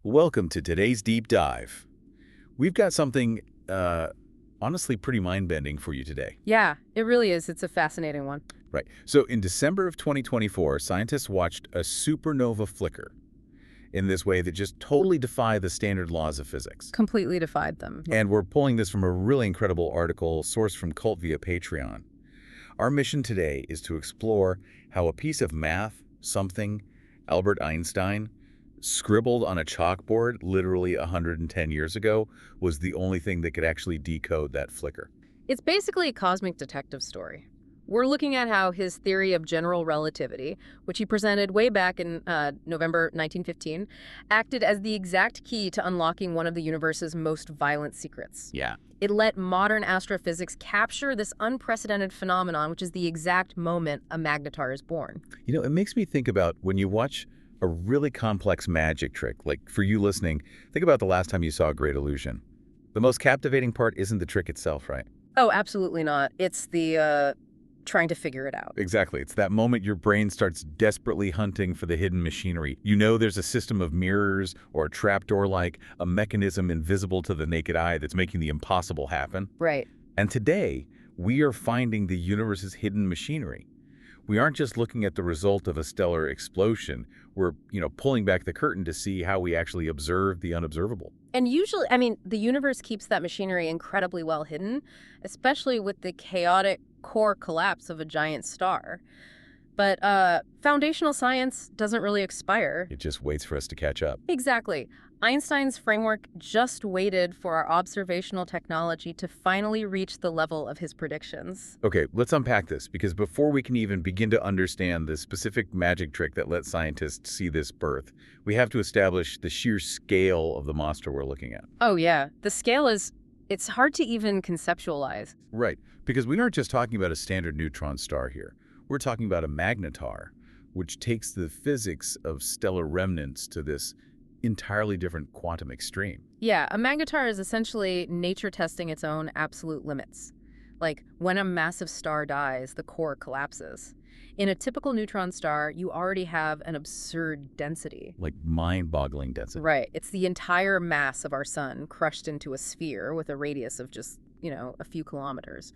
Welcome to today's deep dive. We've got something, honestly pretty mind-bending for you today. Yeah, it really is. It's a fascinating one. Right. So in December of 2024, scientists watched a supernova flicker in this way that just totally defied the standard laws of physics. Completely defied them. And we're pulling this from a really incredible article sourced from Cult via Patreon. Our mission today is to explore how a piece of math, something Albert Einstein scribbled on a chalkboard literally 110 years ago, was the only thing that could actually decode that flicker. It's basically a cosmic detective story. We're looking at how his theory of general relativity, which he presented way back in November 1915, acted as the exact key to unlocking one of the universe's most violent secrets. Yeah. It let modern astrophysics capture this unprecedented phenomenon, which is the exact moment a magnetar is born. You know, it makes me think about when you watch a really complex magic trick, like for you listening, think about the last time you saw a great illusion. The most captivating part isn't the trick itself, right? Oh, absolutely not. It's the trying to figure it out. Exactly. It's that moment your brain starts desperately hunting for the hidden machinery. You know there's a system of mirrors or a trapdoor like a mechanism invisible to the naked eye that's making the impossible happen. Right. And today, we are finding the universe's hidden machinery. We aren't just looking at the result of a stellar explosion. We're, pulling back the curtain to see how we actually observe the unobservable. And usually, the universe keeps that machinery incredibly well hidden, especially with the chaotic core collapse of a giant star. But foundational science doesn't really expire. It just waits for us to catch up. Exactly. Einstein's framework just waited for our observational technology to finally reach the level of his predictions. Okay, let's unpack this, because before we can even begin to understand the specific magic trick that let scientists see this birth, we have to establish the sheer scale of the monster we're looking at. Oh, yeah. The scale it's hard to even conceptualize. Right, because we aren't just talking about a standard neutron star here. We're talking about a magnetar, which takes the physics of stellar remnants to this entirely different quantum extreme. Yeah, a magnetar is essentially nature testing its own absolute limits. Like, when a massive star dies, the core collapses. In a typical neutron star, you already have an absurd density. Like mind-boggling density. Right. It's the entire mass of our sun crushed into a sphere with a radius of just, a few kilometers.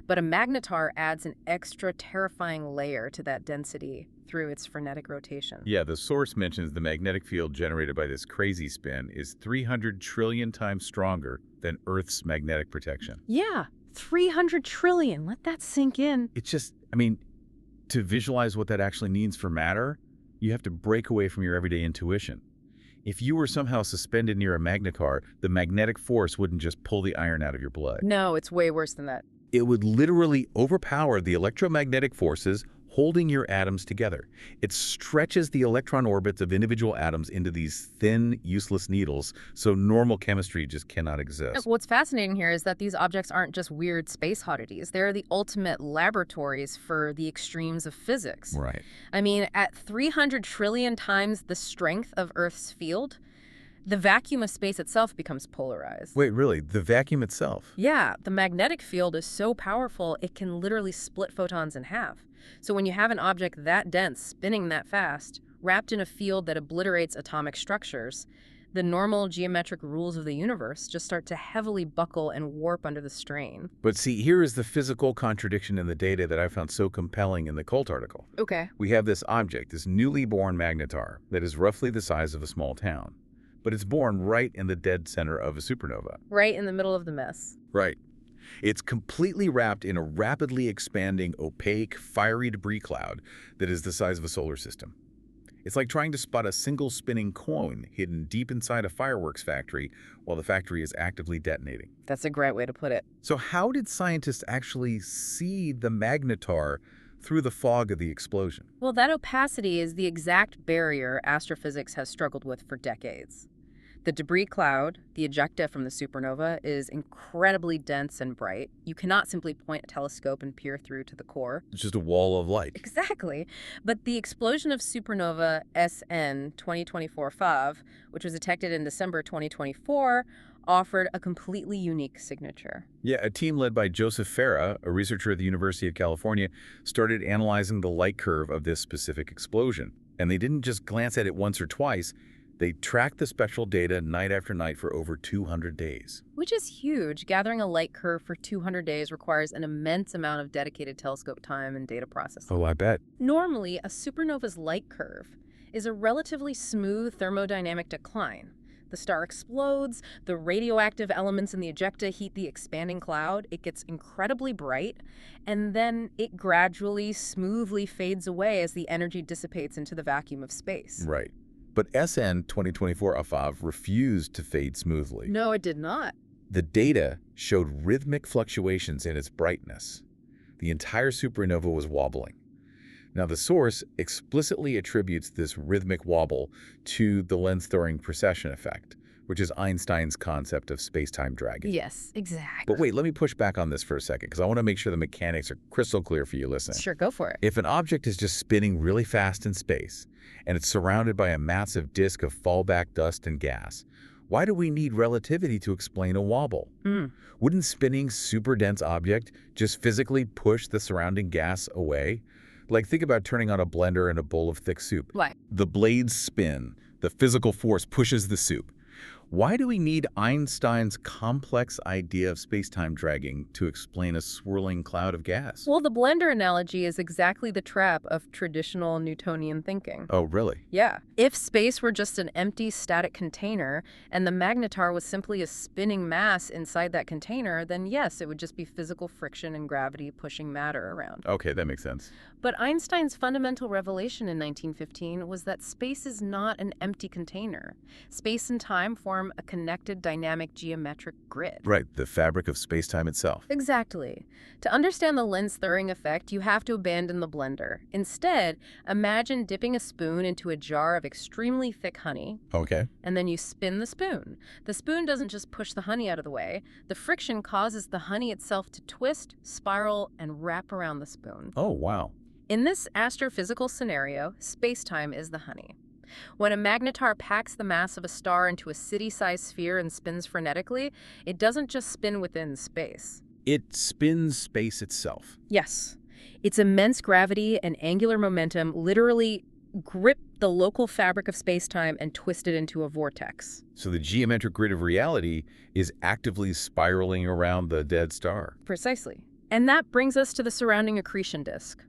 But a magnetar adds an extra terrifying layer to that density through its frenetic rotation. Yeah, the source mentions the magnetic field generated by this crazy spin is 300 trillion times stronger than Earth's magnetic protection. Yeah, 300 trillion. Let that sink in. It's just, to visualize what that actually means for matter, you have to break away from your everyday intuition. If you were somehow suspended near a magnetar, the magnetic force wouldn't just pull the iron out of your blood. No, it's way worse than that. It would literally overpower the electromagnetic forces holding your atoms together. It stretches the electron orbits of individual atoms into these thin, useless needles, so normal chemistry just cannot exist. What's fascinating here is that these objects aren't just weird space oddities. They're the ultimate laboratories for the extremes of physics. Right. At 300 trillion times the strength of Earth's field, the vacuum of space itself becomes polarized. Wait, really? The vacuum itself? Yeah, the magnetic field is so powerful it can literally split photons in half. So when you have an object that dense, spinning that fast, wrapped in a field that obliterates atomic structures, the normal geometric rules of the universe just start to heavily buckle and warp under the strain. But see, here is the physical contradiction in the data that I found so compelling in the Cult article. Okay. We have this object, this newly born magnetar, that is roughly the size of a small town. But it's born right in the dead center of a supernova. Right in the middle of the mess. Right. It's completely wrapped in a rapidly expanding, opaque, fiery debris cloud that is the size of a solar system. It's like trying to spot a single spinning coin hidden deep inside a fireworks factory while the factory is actively detonating. That's a great way to put it. So how did scientists actually see the magnetar through the fog of the explosion? Well, that opacity is the exact barrier astrophysics has struggled with for decades. The debris cloud, the ejecta from the supernova, is incredibly dense and bright. You cannot simply point a telescope and peer through to the core. It's just a wall of light. Exactly. But the explosion of supernova SN 2024-5, which was detected in December 2024, offered a completely unique signature. Yeah, a team led by Joseph Farah, a researcher at the University of California, started analyzing the light curve of this specific explosion. And they didn't just glance at it once or twice. They tracked the spectral data night after night for over 200 days. Which is huge. Gathering a light curve for 200 days requires an immense amount of dedicated telescope time and data processing. Oh, I bet. Normally, a supernova's light curve is a relatively smooth thermodynamic decline. The star explodes, the radioactive elements in the ejecta heat the expanding cloud, it gets incredibly bright, and then it gradually, smoothly fades away as the energy dissipates into the vacuum of space. Right. But SN 2024 AFAV refused to fade smoothly. No, it did not. The data showed rhythmic fluctuations in its brightness. The entire supernova was wobbling. Now, the source explicitly attributes this rhythmic wobble to the lens-throwing precession effect, which is Einstein's concept of space-time dragging. Yes, exactly. But wait, let me push back on this for a second, because I want to make sure the mechanics are crystal clear for you listening. Sure, go for it. If an object is just spinning really fast in space, and it's surrounded by a massive disk of fallback dust and gas, why do we need relativity to explain a wobble? Wouldn't spinning super dense object just physically push the surrounding gas away? Like, think about turning on a blender in a bowl of thick soup. Why? The blades spin. The physical force pushes the soup. Why do we need Einstein's complex idea of space-time dragging to explain a swirling cloud of gas? Well, the blender analogy is exactly the trap of traditional Newtonian thinking. Oh, really? Yeah. If space were just an empty static container and the magnetar was simply a spinning mass inside that container, then yes, it would just be physical friction and gravity pushing matter around. Okay, that makes sense. But Einstein's fundamental revelation in 1915 was that space is not an empty container. Space and time form a connected dynamic geometric grid. Right, the fabric of space-time itself. Exactly. To understand the lens-throwing effect, you have to abandon the blender. Instead, imagine dipping a spoon into a jar of extremely thick honey, Okay. and then you spin the spoon. The spoon doesn't just push the honey out of the way. The friction causes the honey itself to twist, spiral, and wrap around the spoon. Oh, wow. In this astrophysical scenario, space-time is the honey. When a magnetar packs the mass of a star into a city-sized sphere and spins frenetically, it doesn't just spin within space. It spins space itself. Yes. Its immense gravity and angular momentum literally grip the local fabric of space-time and twist it into a vortex. So the geometric grid of reality is actively spiraling around the dead star. Precisely. And that brings us to the surrounding accretion disk.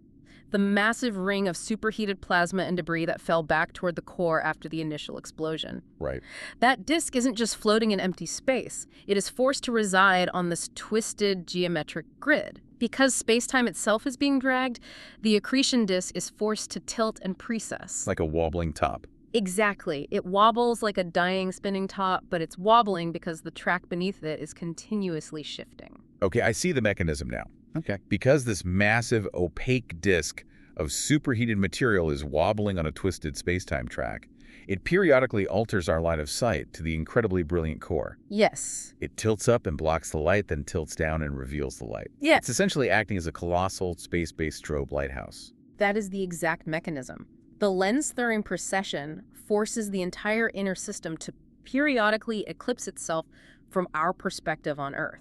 The massive ring of superheated plasma and debris that fell back toward the core after the initial explosion. Right. That disk isn't just floating in empty space. It is forced to reside on this twisted geometric grid. Because space-time itself is being dragged, the accretion disk is forced to tilt and precess. Like a wobbling top. Exactly. It wobbles like a dying spinning top, but it's wobbling because the track beneath it is continuously shifting. Okay, I see the mechanism now. Okay. Because this massive opaque disk of superheated material is wobbling on a twisted space-time track, it periodically alters our line of sight to the incredibly brilliant core. Yes. It tilts up and blocks the light, then tilts down and reveals the light. Yes. It's essentially acting as a colossal space-based strobe lighthouse. That is the exact mechanism. The lens-throwing precession forces the entire inner system to periodically eclipse itself from our perspective on Earth.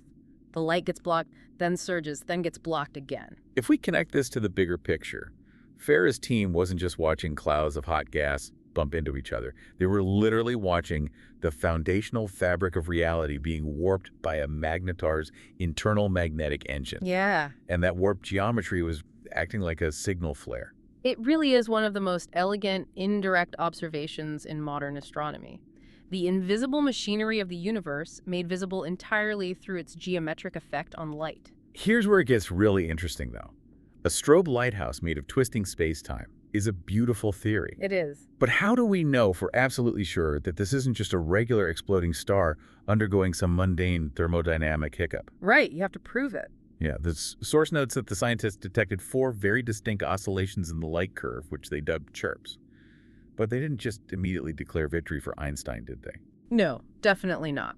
The light gets blocked, then surges, then gets blocked again. If we connect this to the bigger picture, Farah's team wasn't just watching clouds of hot gas bump into each other. They were literally watching the foundational fabric of reality being warped by a magnetar's internal magnetic engine. Yeah. And that warped geometry was acting like a signal flare. It really is one of the most elegant, indirect observations in modern astronomy. The invisible machinery of the universe made visible entirely through its geometric effect on light. Here's where it gets really interesting, though. A strobe lighthouse made of twisting space-time is a beautiful theory. It is. But how do we know for absolutely sure that this isn't just a regular exploding star undergoing some mundane thermodynamic hiccup? Right, you have to prove it. Yeah, the source notes that the scientists detected 4 very distinct oscillations in the light curve, which they dubbed chirps. But they didn't just immediately declare victory for Einstein, did they? No, definitely not.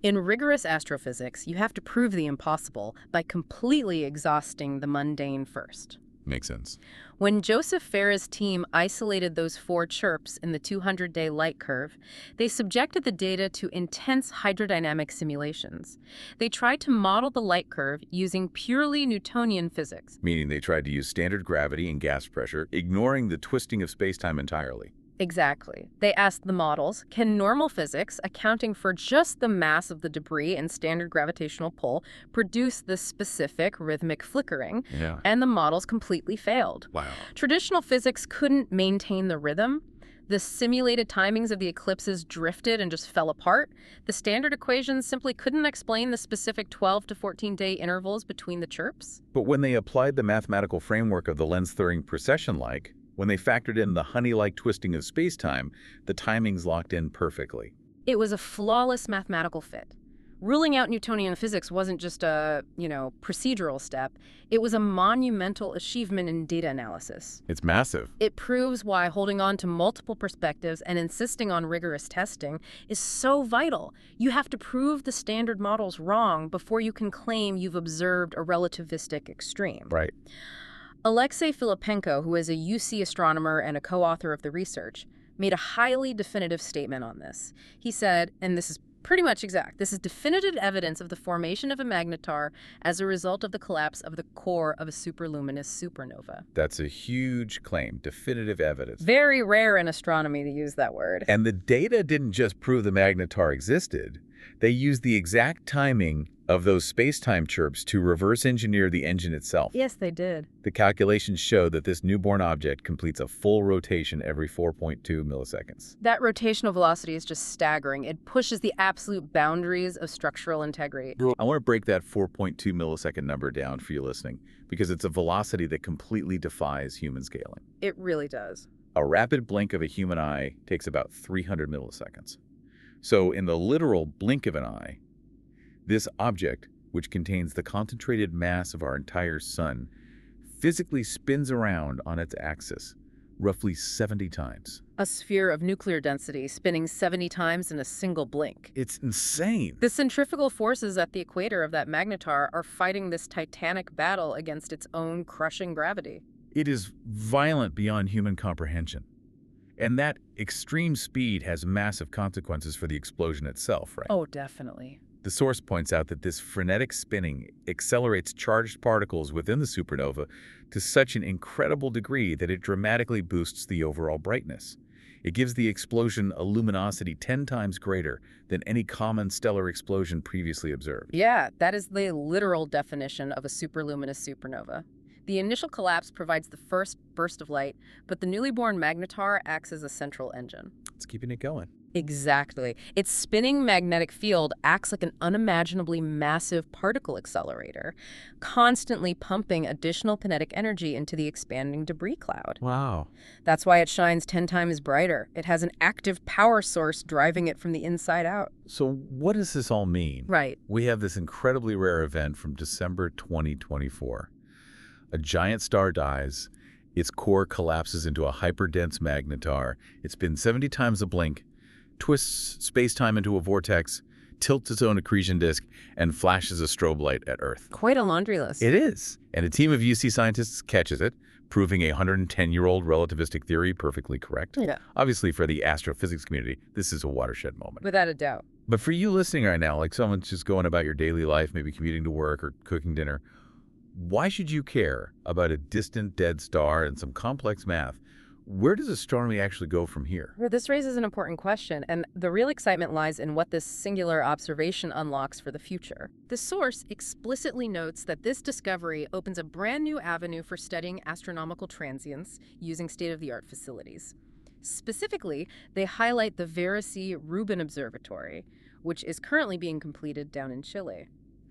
In rigorous astrophysics, you have to prove the impossible by completely exhausting the mundane first. Makes sense. When Joseph Farah's team isolated those 4 chirps in the 200-day light curve, they subjected the data to intense hydrodynamic simulations. They tried to model the light curve using purely Newtonian physics. Meaning they tried to use standard gravity and gas pressure, ignoring the twisting of space-time entirely. Exactly. They asked the models, can normal physics, accounting for just the mass of the debris and standard gravitational pull, produce this specific rhythmic flickering? Yeah. And the models completely failed. Wow. Traditional physics couldn't maintain the rhythm. The simulated timings of the eclipses drifted and just fell apart. The standard equations simply couldn't explain the specific 12 to 14-day intervals between the chirps. But when they applied the mathematical framework of the lens-theory precession-like, when they factored in the honey-like twisting of space-time, the timings locked in perfectly. It was a flawless mathematical fit. Ruling out Newtonian physics wasn't just a, procedural step. It was a monumental achievement in data analysis. It's massive. It proves why holding on to multiple perspectives and insisting on rigorous testing is so vital. You have to prove the standard models wrong before you can claim you've observed a relativistic extreme. Right. Alexei Filipenko, who is a UC astronomer and a co-author of the research, made a highly definitive statement on this. He said, and this is pretty much exact, this is definitive evidence of the formation of a magnetar as a result of the collapse of the core of a superluminous supernova. That's a huge claim, definitive evidence. Very rare in astronomy to use that word. And the data didn't just prove the magnetar existed. They used the exact timing of those space-time chirps to reverse engineer the engine itself. Yes, they did. The calculations show that this newborn object completes a full rotation every 4.2 milliseconds. That rotational velocity is just staggering. It pushes the absolute boundaries of structural integrity. I want to break that 4.2 millisecond number down for you listening, because it's a velocity that completely defies human scaling. It really does. A rapid blink of a human eye takes about 300 milliseconds. So in the literal blink of an eye, this object, which contains the concentrated mass of our entire sun, physically spins around on its axis, roughly 70 times. A sphere of nuclear density spinning 70 times in a single blink. It's insane. The centrifugal forces at the equator of that magnetar are fighting this titanic battle against its own crushing gravity. It is violent beyond human comprehension. And that extreme speed has massive consequences for the explosion itself, right? Oh, definitely. The source points out that this frenetic spinning accelerates charged particles within the supernova to such an incredible degree that it dramatically boosts the overall brightness. It gives the explosion a luminosity 10 times greater than any common stellar explosion previously observed. Yeah, that is the literal definition of a superluminous supernova. The initial collapse provides the first burst of light, but the newly born magnetar acts as a central engine. It's keeping it going. Exactly. Its spinning magnetic field acts like an unimaginably massive particle accelerator, constantly pumping additional kinetic energy into the expanding debris cloud. Wow. That's why it shines 10 times brighter. It has an active power source driving it from the inside out. So what does this all mean? Right. We have this incredibly rare event from December 2024. A giant star dies, its core collapses into a hyperdense magnetar, it spins 70 times a blink, twists space-time into a vortex, tilts its own accretion disk, and flashes a strobe light at Earth. Quite a laundry list. It is. And a team of UC scientists catches it, proving a 110-year-old relativistic theory perfectly correct. Yeah. Obviously, for the astrophysics community, this is a watershed moment. Without a doubt. But for you listening right now, like someone's just going about your daily life, maybe commuting to work or cooking dinner, why should you care about a distant dead star and some complex math? Where does astronomy actually go from here? Well, this raises an important question, and the real excitement lies in what this singular observation unlocks for the future. The source explicitly notes that this discovery opens a brand new avenue for studying astronomical transients using state-of-the-art facilities. Specifically, they highlight the Vera-C-Rubin Observatory, which is currently being completed down in Chile.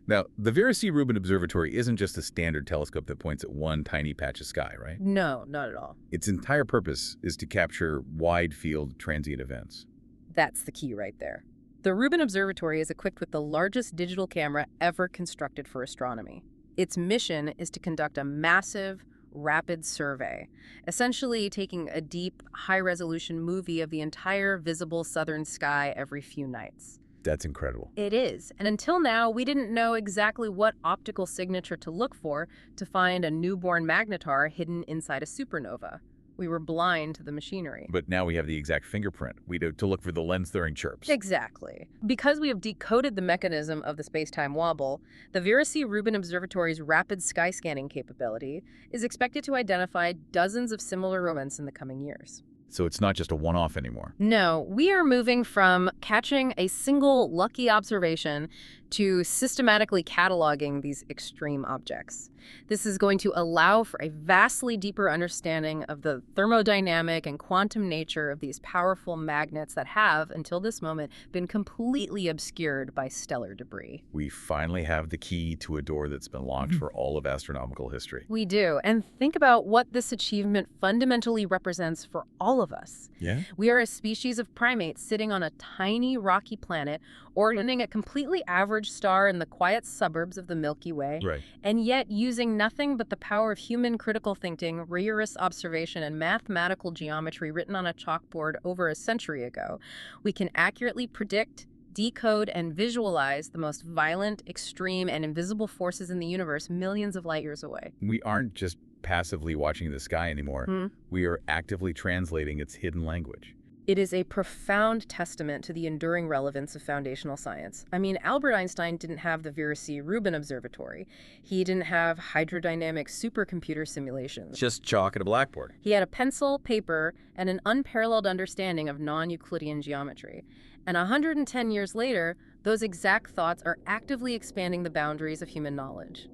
Now, the Vera-C-Rubin Observatory isn't just a standard telescope that points at one tiny patch of sky, right? No, not at all. Its entire purpose is to capture wide-field transient events. That's the key right there. The Rubin Observatory is equipped with the largest digital camera ever constructed for astronomy. Its mission is to conduct a massive, rapid survey, essentially taking a deep, high-resolution movie of the entire visible southern sky every few nights. That's incredible. It is. And until now, we didn't know exactly what optical signature to look for to find a newborn magnetar hidden inside a supernova. We were blind to the machinery. But now we have the exact fingerprint. We do to look for the lens-throwing chirps. Exactly. Because we have decoded the mechanism of the space-time wobble, the Vera-C-Rubin Observatory's rapid sky scanning capability is expected to identify dozens of similar events in the coming years. So it's not just a one-off anymore. No, we are moving from catching a single lucky observation to systematically cataloging these extreme objects. This is going to allow for a vastly deeper understanding of the thermodynamic and quantum nature of these powerful magnets that have, until this moment, been completely obscured by stellar debris. We finally have the key to a door that's been locked for all of astronomical history. We do. And think about what this achievement fundamentally represents for all of us. Yeah? We are a species of primates sitting on a tiny rocky planet orbiting a completely average star in the quiet suburbs of the Milky Way, Right. and yet using nothing but the power of human critical thinking, rigorous observation, and mathematical geometry written on a chalkboard over a century ago, we can accurately predict, decode, and visualize the most violent, extreme, and invisible forces in the universe millions of light years away. We aren't just passively watching the sky anymore. We are actively translating its hidden language. It is a profound testament to the enduring relevance of foundational science. I mean, Albert Einstein didn't have the Vera C. Rubin Observatory. He didn't have hydrodynamic supercomputer simulations. Just chalk at a blackboard. He had a pencil, paper, and an unparalleled understanding of non-Euclidean geometry. And 110 years later, those exact thoughts are actively expanding the boundaries of human knowledge.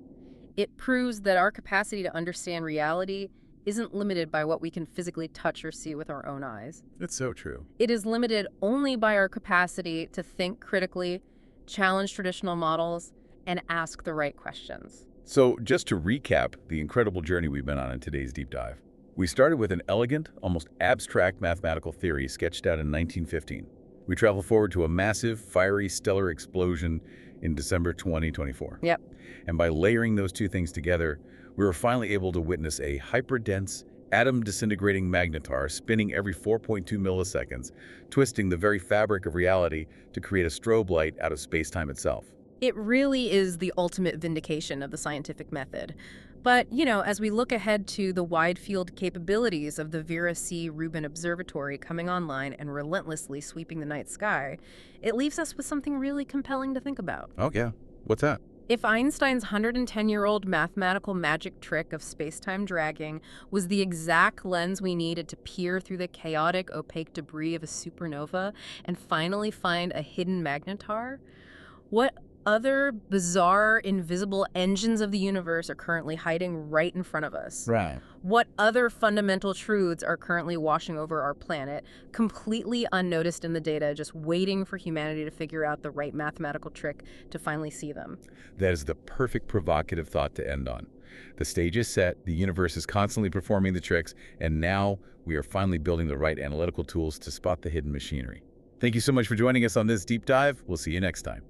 It proves that our capacity to understand reality isn't limited by what we can physically touch or see with our own eyes. It's so true. It is limited only by our capacity to think critically, challenge traditional models, and ask the right questions. So just to recap the incredible journey we've been on in today's deep dive. We started with an elegant, almost abstract mathematical theory sketched out in 1915. We travel forward to a massive, fiery stellar explosion in December 2024. Yep. And by layering those two things together, we were finally able to witness a hyperdense, atom-disintegrating magnetar spinning every 4.2 milliseconds, twisting the very fabric of reality to create a strobe light out of space-time itself. It really is the ultimate vindication of the scientific method. But, as we look ahead to the wide-field capabilities of the Vera C. Rubin Observatory coming online and relentlessly sweeping the night sky, it leaves us with something really compelling to think about. Oh, yeah. What's that? If Einstein's 110-year-old mathematical magic trick of space-time dragging was the exact lens we needed to peer through the chaotic, opaque debris of a supernova and finally find a hidden magnetar, what other bizarre, invisible engines of the universe are currently hiding right in front of us? Right. What other fundamental truths are currently washing over our planet, completely unnoticed in the data, just waiting for humanity to figure out the right mathematical trick to finally see them? That is the perfect provocative thought to end on. The stage is set, the universe is constantly performing the tricks, and now we are finally building the right analytical tools to spot the hidden machinery. Thank you so much for joining us on this deep dive. We'll see you next time.